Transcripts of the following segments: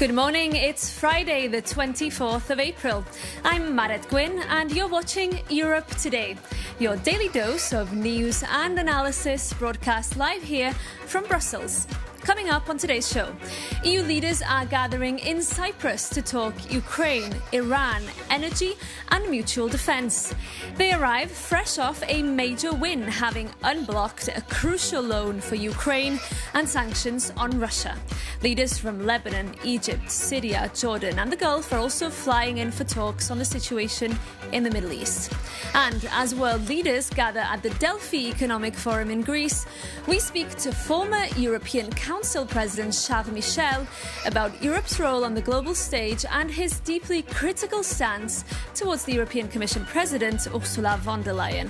Good morning, it's Friday the 24th of April. I'm Maret Gwyn and you're watching Europe Today, your daily dose of news and analysis broadcast live here from Brussels. Coming up on today's show, EU leaders are gathering in Cyprus to talk Ukraine, Iran, energy and mutual defence. They arrive fresh off a major win, having unblocked a crucial loan for Ukraine and sanctions on Russia. Leaders from Lebanon, Egypt, Syria, Jordan and the Gulf are also flying in for talks on the situation in the Middle East. And as world leaders gather at the Delphi Economic Forum in Greece, we speak to former European Council President Charles Michel about Europe's role on the global stage and his deeply critical stance towards the European Commission President Ursula von der Leyen.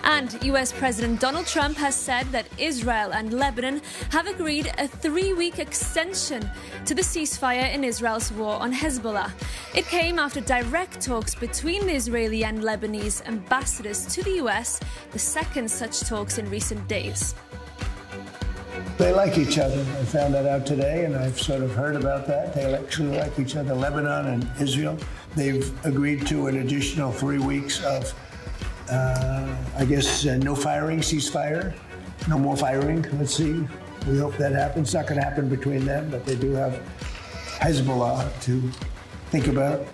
And US President Donald Trump has said that Israel and Lebanon have agreed a 3-week extension to the ceasefire in Israel's war on Hezbollah. It came after direct talks between the Israeli and Lebanese ambassadors to the US, the second such talks in recent days. They like each other. I found that out today, and I've sort of heard about that. They actually like each other, Lebanon and Israel. They've agreed to an additional 3 weeks of, no firing, ceasefire. No more firing. Let's see. We hope that happens. It's not going to happen between them, but they do have Hezbollah to think about.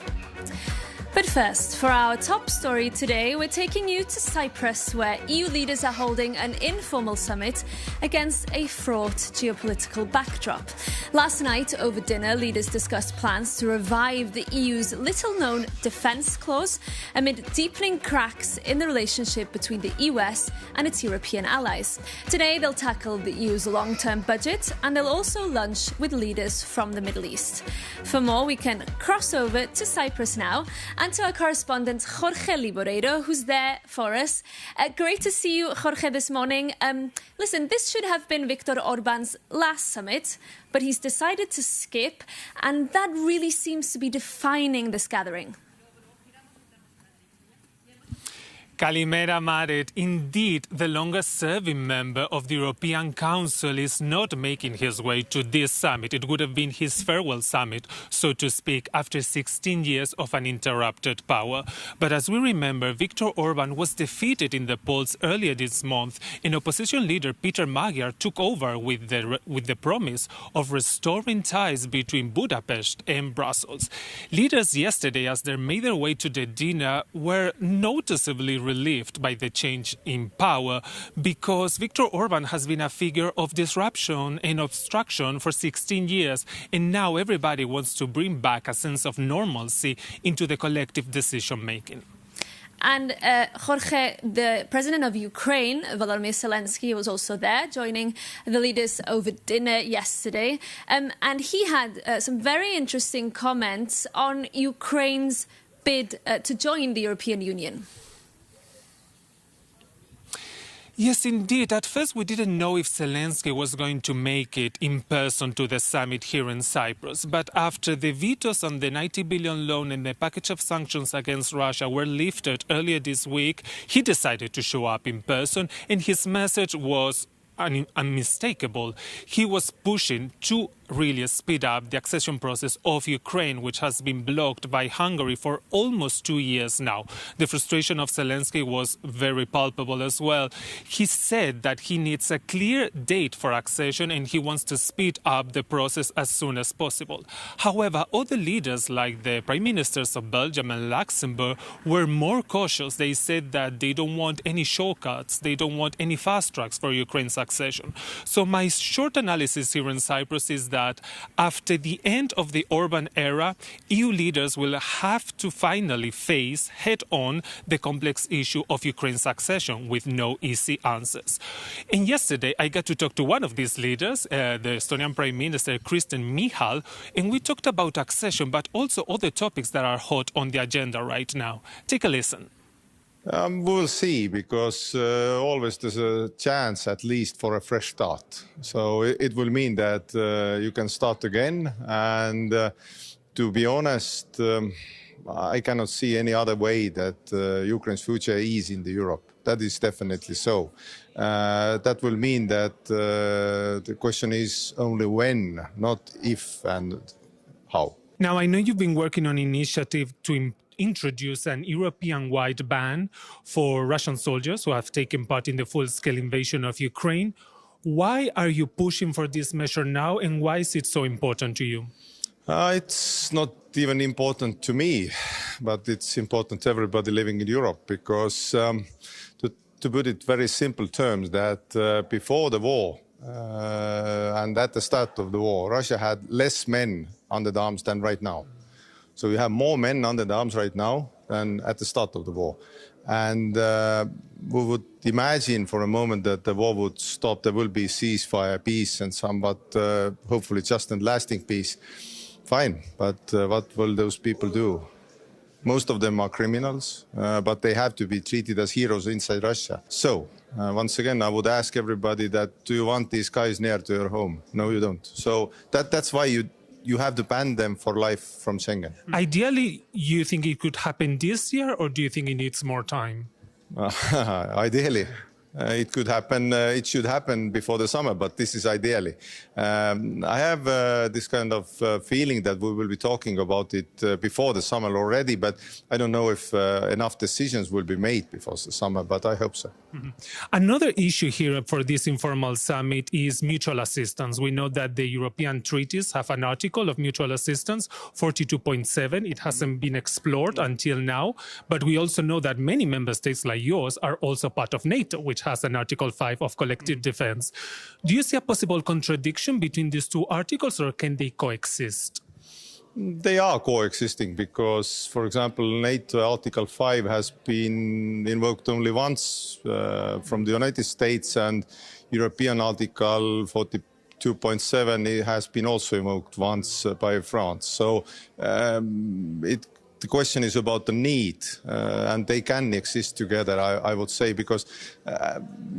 But first, for our top story today, we're taking you to Cyprus, where EU leaders are holding an informal summit against a fraught geopolitical backdrop. Last night, over dinner, leaders discussed plans to revive the EU's little-known defence clause amid deepening cracks in the relationship between the US and its European allies. Today, they'll tackle the EU's long-term budget, and they'll also lunch with leaders from the Middle East. For more, we can cross over to Cyprus now, and to our correspondent Jorge Liboreiro, who's there for us. Great to see you, Jorge, this morning. Listen, this should have been Viktor Orban's last summit, but he's decided to skip, and that really seems to be defining this gathering. Kalimera Maret. Indeed, the longest-serving member of the European Council is not making his way to this summit. It would have been his farewell summit, so to speak, after 16 years of uninterrupted power. But as we remember, Viktor Orban was defeated in the polls earlier this month, and opposition leader Peter Magyar took over with the promise of restoring ties between Budapest and Brussels. Leaders yesterday, as they made their way to the dinner, were noticeably relieved by the change in power, because Viktor Orban has been a figure of disruption and obstruction for 16 years, and now everybody wants to bring back a sense of normalcy into the collective decision-making. And Jorge, the president of Ukraine, Volodymyr Zelensky, was also there, joining the leaders over dinner yesterday. And he had some very interesting comments on Ukraine's bid to join the European Union. Yes, indeed. At first, we didn't know if Zelensky was going to make it in person to the summit here in Cyprus. But after the vetoes on the 90 billion loan and the package of sanctions against Russia were lifted earlier this week, he decided to show up in person, and his message was unmistakable. He was pushing to really speed up the accession process of Ukraine, which has been blocked by Hungary for almost 2 years now. The frustration of Zelensky was very palpable as well. He said that he needs a clear date for accession and he wants to speed up the process as soon as possible. However, other leaders, like the prime ministers of Belgium and Luxembourg, were more cautious. They said that they don't want any shortcuts, they don't want any fast tracks for Ukraine's accession. So my short analysis here in Cyprus is that after the end of the Orban era, EU leaders will have to finally face head-on the complex issue of Ukraine's accession with no easy answers. And yesterday, I got to talk to one of these leaders, the Estonian Prime Minister Kristen Michal, and we talked about accession, but also other topics that are hot on the agenda right now. Take a listen. We'll see, because always there's a chance at least for a fresh start. So it will mean that you can start again. And to be honest, I cannot see any other way that Ukraine's future is in the Europe. That is definitely so. That will mean that the question is only when, not if and how. Now, I know you've been working on an initiative to introduce an European-wide ban for Russian soldiers who have taken part in the full-scale invasion of Ukraine. Why are you pushing for this measure now, and why is it so important to you? It's not even important to me, but it's important to everybody living in Europe, because to put it very simple terms, that before the war and at the start of the war, Russia had less men under the arms than right now. So we have more men under the arms right now than at the start of the war. And we would imagine for a moment that the war would stop, there will be ceasefire, peace, and somewhat, hopefully just and lasting peace. Fine, but what will those people do? Most of them are criminals, but they have to be treated as heroes inside Russia. So, once again, I would ask everybody that, do you want these guys near to your home? No, you don't. So that's why you have to ban them for life from Schengen. Ideally, you think it could happen this year, or do you think it needs more time? Ideally. It could happen, it should happen before the summer, but this is ideally. I have this kind of feeling that we will be talking about it before the summer already, but I don't know if enough decisions will be made before the summer, but I hope so. Mm-hmm. Another issue here for this informal summit is mutual assistance. We know that the European treaties have an article of mutual assistance, 42.7. It hasn't been explored until now, but we also know that many member states like yours are also part of NATO, which has an Article 5 of collective defense. Do you see a possible contradiction between these two articles, or can they coexist? They are coexisting because, for example, NATO Article 5 has been invoked only once from the United States, and European Article 42.7 has been also invoked once by France. So the question is about the need, and they can exist together, I would say, because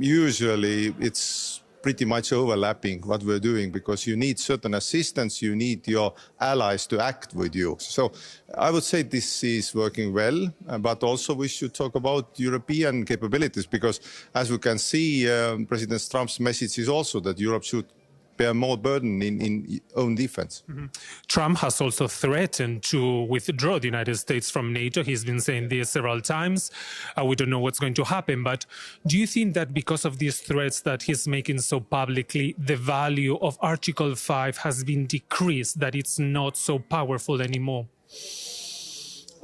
usually it's pretty much overlapping what we're doing, because you need certain assistance, you need your allies to act with you. So I would say this is working well, but also we should talk about European capabilities, because as we can see, President Trump's message is also that Europe should bear more burden in own defense. Mm-hmm. Trump has also threatened to withdraw the United States from NATO. He's been saying this several times. We don't know what's going to happen, but do you think that because of these threats that he's making so publicly, the value of Article 5 has been decreased, that it's not so powerful anymore?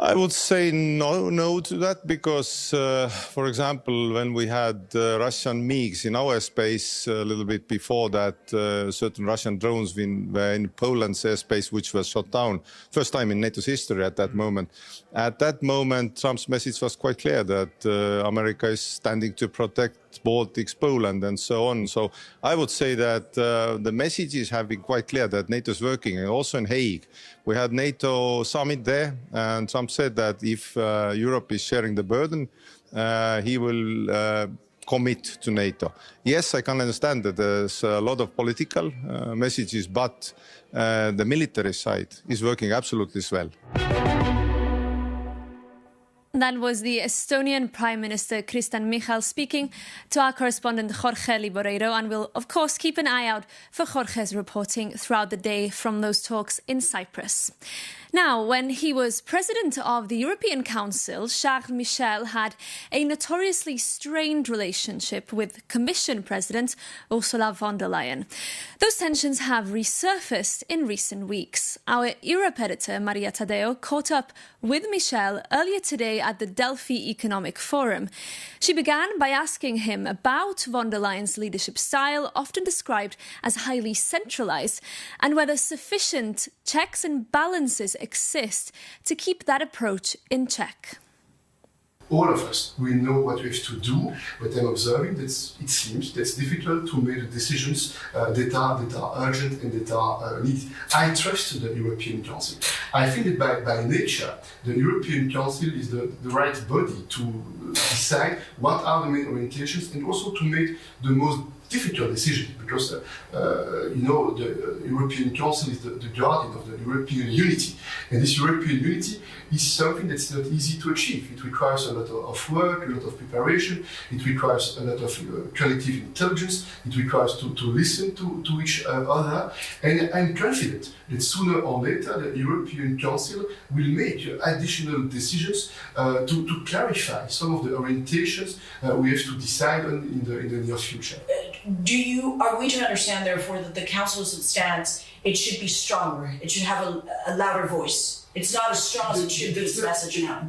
I would say no to that, because, for example, when we had Russian MiGs in our space a little bit before that, certain Russian drones were in Poland's airspace, which was shot down. First time in NATO's history at that moment. At that moment, Trump's message was quite clear that America is standing to protect Baltics, Poland, and so on. So I would say that the messages have been quite clear that NATO is working, and also in Hague. We had NATO summit there, and Trump said that if Europe is sharing the burden, he will commit to NATO. Yes, I can understand that there's a lot of political messages, but the military side is working absolutely well. That was the Estonian Prime Minister Kristen Michal speaking to our correspondent Jorge Liboreiro, and we'll of course keep an eye out for Jorge's reporting throughout the day from those talks in Cyprus. Now, when he was president of the European Council, Charles Michel had a notoriously strained relationship with Commission President Ursula von der Leyen. Those tensions have resurfaced in recent weeks. Our Europe editor, Maria Tadeo, caught up with Michel earlier today at the Delphi Economic Forum. She began by asking him about von der Leyen's leadership style, often described as highly centralized, and whether sufficient checks and balances exist to keep that approach in check. All of us, we know what we have to do, but I'm observing that it seems that it's difficult to make the decisions that are urgent and that are needed. I trust the European Council. I think that by nature, the European Council is the right body to decide what are the main orientations, and also to make the most difficult decisions because, the European Council is the guardian of the European unity. And this European unity is something that's not easy to achieve. It requires a lot of work, a lot of preparation. It requires a lot of collective intelligence. It requires to listen to each other. And I'm confident that sooner or later the European Council will make additional decisions to clarify some of the orientations we have to decide on in the near future. Are we to understand, therefore, that the Council's stance, it should be stronger, it should have a louder voice? It's not as strong as it should be, this message now.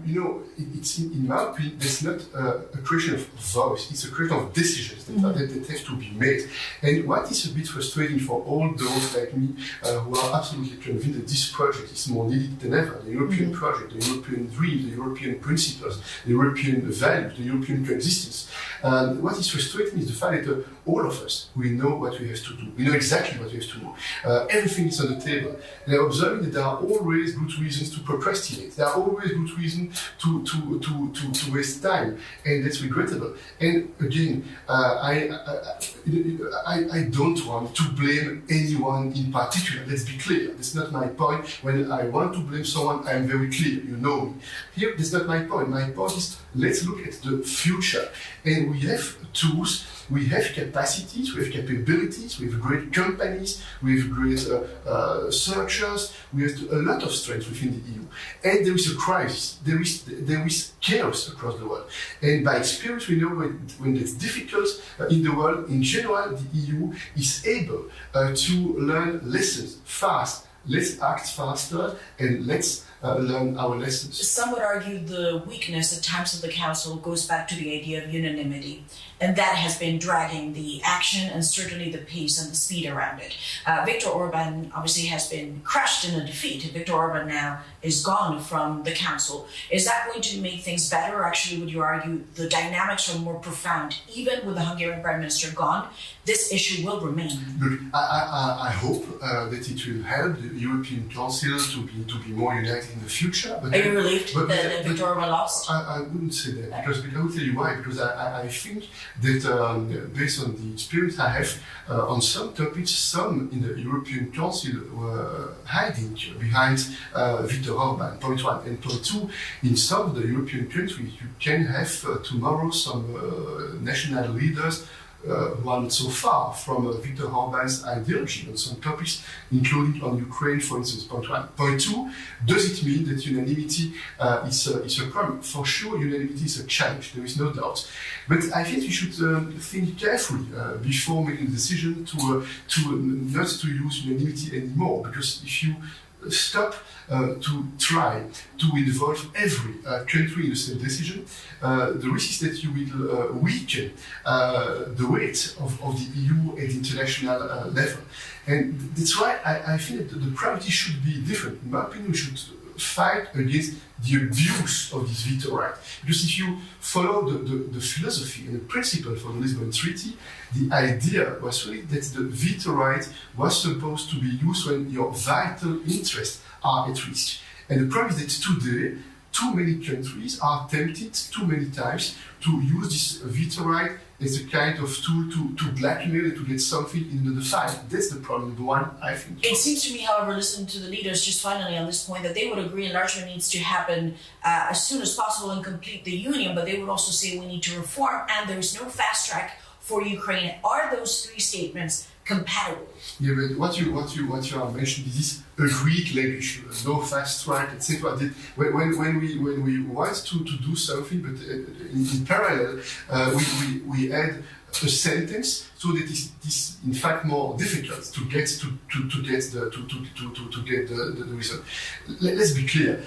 It's in my opinion, it's not a question of voice, it's a question of decisions that have to be made. And what is a bit frustrating for all those like me who are absolutely convinced that this project is more needed than ever, the European project, the European dream, the European principles, the European values, the European coexistence. What is frustrating is the fact that all of us, we know what we have to do. We know exactly what we have to do. Everything is on the table. And I'm observing that there are always good reasons to procrastinate. There are always good reasons to waste time, and that's regrettable. And again, I don't want to blame anyone in particular. Let's be clear. That's not my point. When I want to blame someone, I'm very clear. You know me. Here, that's not my point. My point is, let's look at the future. And we have tools, we have capacities, we have capabilities, we have great companies, we have great searchers, we have a lot of strength within the EU. And there is a crisis, there is chaos across the world. And by experience, we know when it's difficult in the world, in general, the EU is able to learn lessons fast. Let's act faster and let's learn our lessons. Some would argue the weakness at times of the Council goes back to the idea of unanimity, and that has been dragging the action and certainly the pace and the speed around it. Viktor Orban obviously has been crushed in a defeat. Viktor Orban now is gone from the Council. Is that going to make things better, or actually would you argue the dynamics are more profound? Even with the Hungarian Prime Minister gone, this issue will remain. Look, I hope that it will help the European Council to be more united in the future. But are you relieved that Viktor Orban lost? I wouldn't say that, because I will tell you why. Because I think that based on the experience I have on some topics, some in the European Council were hiding behind Viktor Orban, point one. And point two, in some of the European countries, you can have tomorrow some national leaders who are not so far from Viktor Orban's ideology on some topics, including on Ukraine, for instance, point one. Point two, does it mean that unanimity is a problem? For sure, unanimity is a challenge, there is no doubt. But I think we should think carefully before making the decision to not to use unanimity anymore, because if you stop to try to involve every country in the same decision, the risk is that you will weaken the weight of the EU at international level. And that's why I think that the priority should be different. In my opinion, we should fight against the abuse of this veto right. Because if you follow the philosophy and the principle for the Lisbon Treaty, the idea was really that the veto right was supposed to be used when your vital interests are at risk. And the problem is that today, too many countries are tempted too many times to use this veto right as a kind of tool to blackmail and to get something in the fight. That's the problem, the one I think. It seems to me, however, listening to the leaders just finally on this point, that they would agree enlargement needs to happen as soon as possible and complete the union, but they would also say we need to reform and there is no fast track for Ukraine. Are those three statements compatible? Yeah, but what you are mentioning is agreed language, no fast track, etc. When we want to do something, but in parallel, we add a sentence so that it is in fact more difficult to get the result. Let's be clear.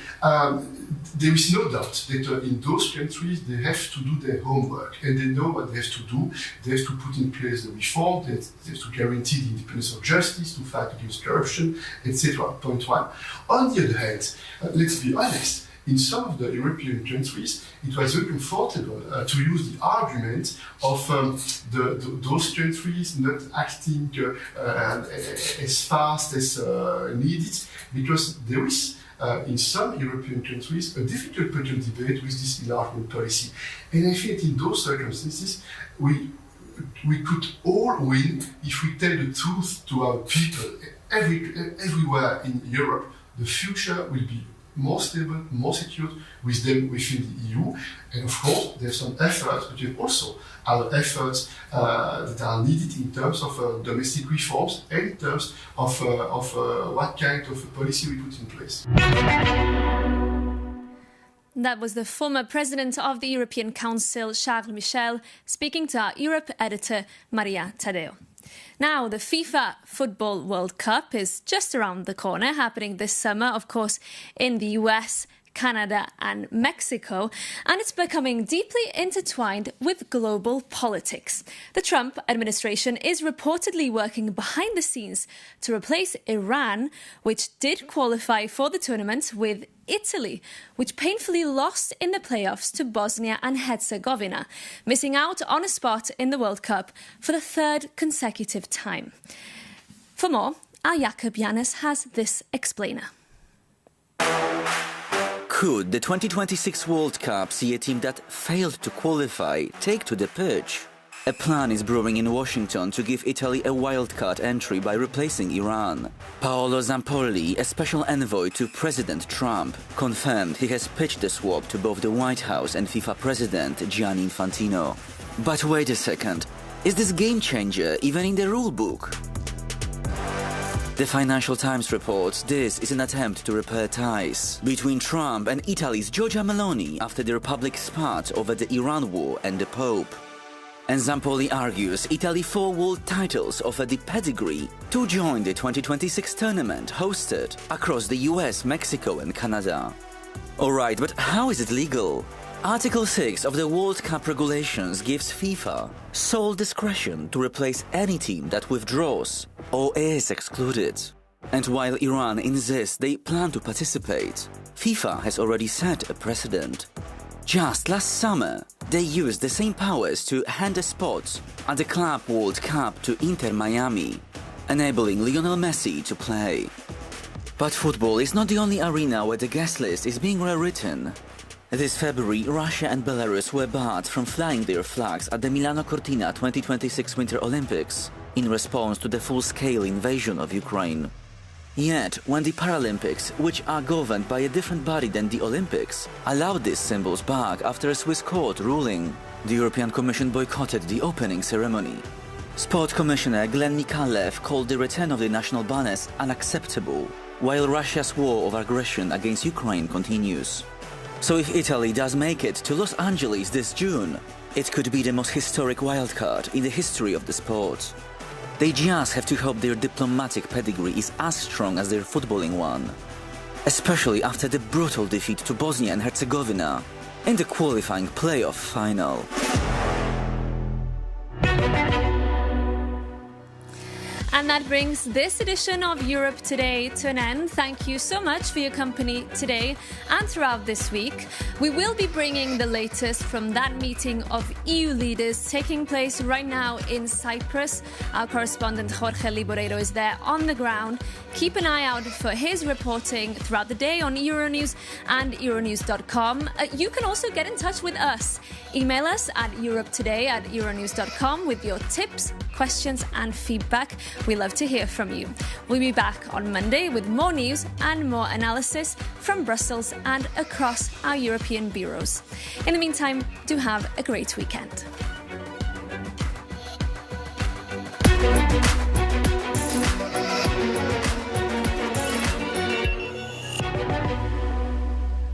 There is no doubt that in those countries they have to do their homework and they know what they have to do. They have to put in place the reform. They have to guarantee the independence of justice, to fight against corruption, etc. Point one. On the other hand, let's be honest. In some of the European countries, it was very comfortable to use the argument of those countries not acting as fast as needed, because there is, in some European countries, a difficult political debate with this enlargement policy. And I think in those circumstances, we we could all win if we tell the truth to our people. Everywhere in Europe, the future will be more stable, more secure with them within the EU. And of course, there's some efforts, but there's also other efforts that are needed in terms of domestic reforms and in terms of what kind of policy we put in place. That was the former president of the European Council, Charles Michel, speaking to our Europe editor, Maria Tadeo. Now, the FIFA Football World Cup is just around the corner, happening this summer, of course, in the US, Canada and Mexico, and it's becoming deeply intertwined with global politics. The Trump administration is reportedly working behind the scenes to replace Iran, which did qualify for the tournament, with Italy, which painfully lost in the playoffs to Bosnia and Herzegovina, missing out on a spot in the World Cup for the third consecutive time. For more, our Jakob Jannes has this explainer. Could the 2026 World Cup see a team that failed to qualify take to the pitch? A plan is brewing in Washington to give Italy a wildcard entry by replacing Iran. Paolo Zampolli, a special envoy to President Trump, confirmed he has pitched the swap to both the White House and FIFA President Gianni Infantino. But wait a second, is this game changer even in the rule book? The Financial Times reports this is an attempt to repair ties between Trump and Italy's Giorgia Meloni after the Republic spat over the Iran war and the Pope. And Zampolli argues Italy 4 world titles offer the pedigree to join the 2026 tournament hosted across the US, Mexico and Canada. Alright, but how is it legal? Article 6 of the World Cup regulations gives FIFA sole discretion to replace any team that withdraws or is excluded. And while Iran insists they plan to participate, FIFA has already set a precedent. Just last summer, they used the same powers to hand a spot at the Club World Cup to Inter Miami, enabling Lionel Messi to play. But football is not the only arena where the guest list is being rewritten. This February, Russia and Belarus were barred from flying their flags at the Milano Cortina 2026 Winter Olympics in response to the full-scale invasion of Ukraine. Yet, when the Paralympics, which are governed by a different body than the Olympics, allowed these symbols back after a Swiss court ruling, the European Commission boycotted the opening ceremony. Sport Commissioner Glenn Mikalev called the return of the national banners unacceptable, while Russia's war of aggression against Ukraine continues. So if Italy does make it to Los Angeles this June, it could be the most historic wildcard in the history of the sport. They just have to hope their diplomatic pedigree is as strong as their footballing one, especially after the brutal defeat to Bosnia and Herzegovina in the qualifying playoff final. And that brings this edition of Europe Today to an end. Thank you so much for your company today and throughout this week. We will be bringing the latest from that meeting of EU leaders taking place right now in Cyprus. Our correspondent Jorge Liboreiro is there on the ground. Keep an eye out for his reporting throughout the day on Euronews and Euronews.com. You can also get in touch with us. Email us at europetoday@euronews.com with your tips, questions and feedback. We love to hear from you. We'll be back on Monday with more news and more analysis from Brussels and across our European bureaus. In the meantime, do have a great weekend.